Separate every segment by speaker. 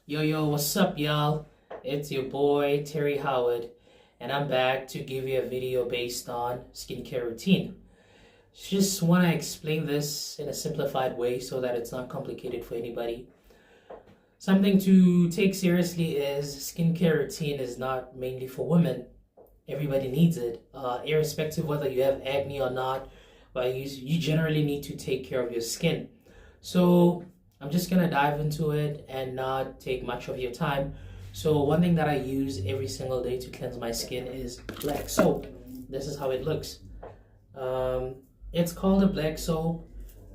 Speaker 1: Yo, what's up, y'all? It's your boy Terry Howard, and I'm back to give you a video based on skincare routine. Just want to explain this in a simplified way so that it's not complicated for anybody. Something to take seriously is skincare routine is not mainly for women. Everybody needs it, irrespective whether you have acne or not, but you generally need to take care of your skin. So I'm just gonna dive into it and not take much of your time. So one thing that I use every single day to cleanse my skin is black soap. This is how it looks. It's called a black soap,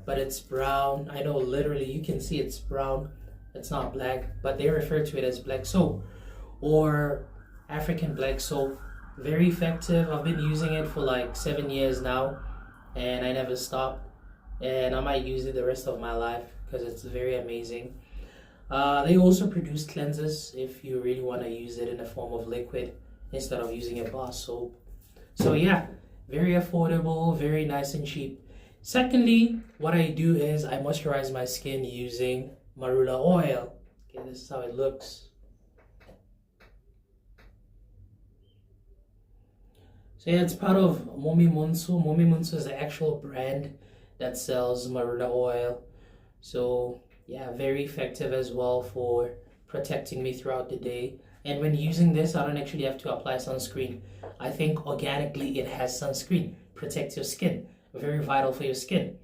Speaker 1: but it's brown. I know literally you can see it's brown. It's not black, but they refer to it as black soap or African black soap. Very effective. I've been using it for like 7 years now, and I never stopped. And I might use it the rest of my life because it's very amazing. They also produce cleansers if you really want to use it in the form of liquid instead of using a bar soap. So yeah, very affordable, very nice and cheap. Secondly, what I do is I moisturize my skin using marula oil. Okay, this is how it looks. So yeah, it's part of Momi Munsu. Momi Munsu is the actual brand that sells marula oil. So yeah, very effective as well for protecting me throughout the day. And when using this, I don't actually have to apply sunscreen. I think organically it has sunscreen. Protects your skin. Very vital for your skin.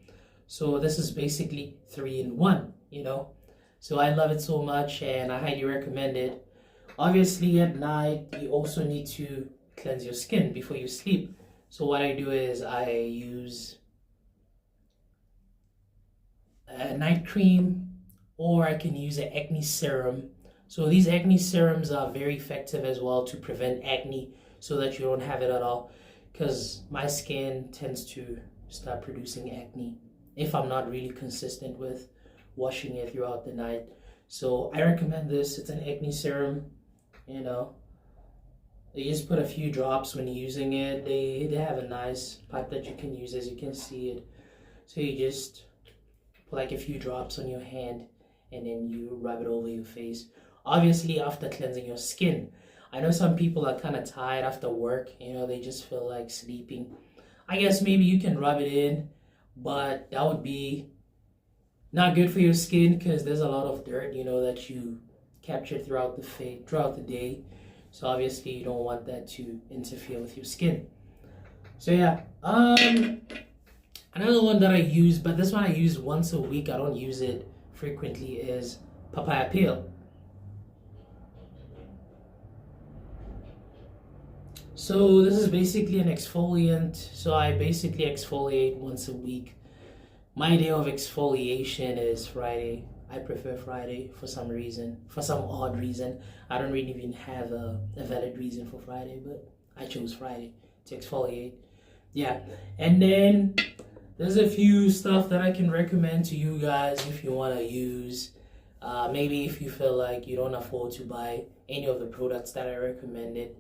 Speaker 1: So this is basically 3 in 1, you know. So I love it so much and I highly recommend it. Obviously at night, you also need to cleanse your skin before you sleep. So what I do is I use a night cream, or I can use an acne serum. So these acne serums are very effective as well to prevent acne so that you don't have it at all, because my skin tends to start producing acne if I'm not really consistent with washing it throughout the night. So I recommend this. It's an acne serum, you know. You just put a few drops when you're using it. They have a nice pipe that you can use, as you can see it. So you just put like a few drops on your hand and then you rub it over your face. Obviously after cleansing your skin. I know some people are kind of tired after work, you know, they just feel like sleeping. I guess maybe you can rub it in, but that would be not good for your skin because there's a lot of dirt, you know, that you capture throughout the day. So obviously you don't want that to interfere with your skin. So yeah, another one that I use, but this one I use once a week, I don't use it frequently, is papaya peel. So this is basically an exfoliant. So I basically exfoliate once a week. My day of exfoliation is Friday. I prefer Friday for some reason, for some odd reason. I don't really even have a valid reason for Friday, but I chose Friday to exfoliate. Yeah, and then there's a few stuff that I can recommend to you guys if you want to use. Maybe if you feel like you don't afford to buy any of the products that I recommended.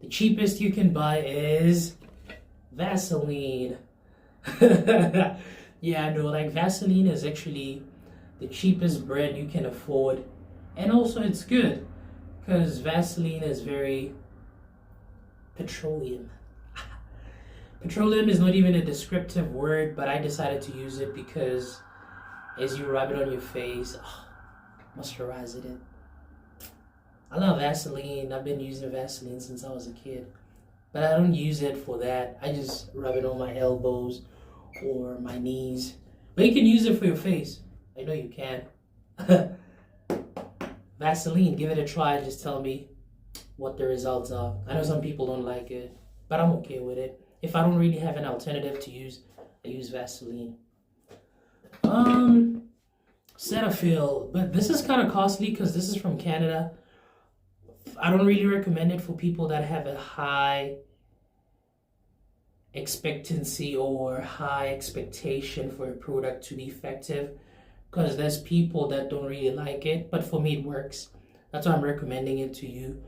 Speaker 1: The cheapest you can buy is Vaseline. Yeah, no, like Vaseline is actually the cheapest brand you can afford, and also it's good because Vaseline is very petroleum. Petroleum is not even a descriptive word, but I decided to use it because as you rub it on your face, moisturize it in. I love Vaseline. I've been using Vaseline since I was a kid, but I don't use it for that. I just rub it on my elbows or my knees, but you can use it for your face. I know you can. Vaseline, give it a try. Just tell me what the results are. I know some people don't like it, but I'm okay with it. If I don't really have an alternative to use, I use Vaseline. Cetaphil, but this is kind of costly because this is from Canada. I don't really recommend it for people that have a high expectancy or high expectation for a product to be effective, because there's people that don't really like it, but for me it works. That's why I'm recommending it to you.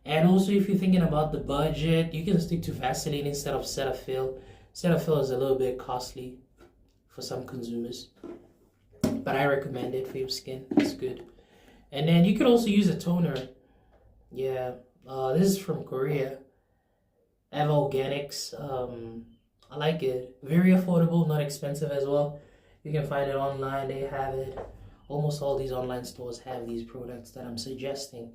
Speaker 1: And also, if you're thinking about the budget, you can stick to Vaseline instead of Cetaphil. Cetaphil is a little bit costly for some consumers, but I recommend it for your skin. It's good. And then you could also use a toner. Yeah, this is from Korea. Eva Organics. I like it. Very affordable, not expensive as well. You can find it online. They have it. Almost all these online stores have these products that I'm suggesting.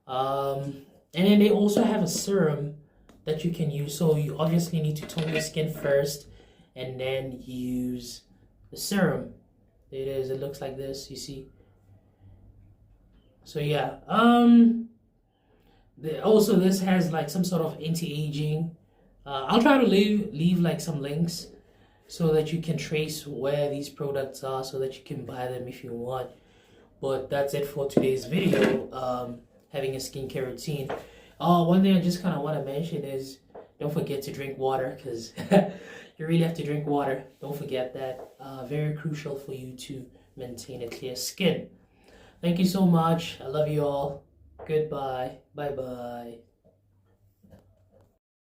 Speaker 1: And then they also have a serum that you can use. So you obviously need to tone your skin first and then use the serum. It is. It looks like this. You see. So yeah. Also this has like some sort of anti-aging. I'll try to leave like some links so that you can trace where these products are so that you can buy them if you want. But that's it for today's video. Having a skincare routine. One thing I just kind of want to mention is don't forget to drink water, because you really have to drink water. Don't forget that. Very crucial for you to maintain a clear skin. Thank you so much. I love you all. Goodbye. Bye bye.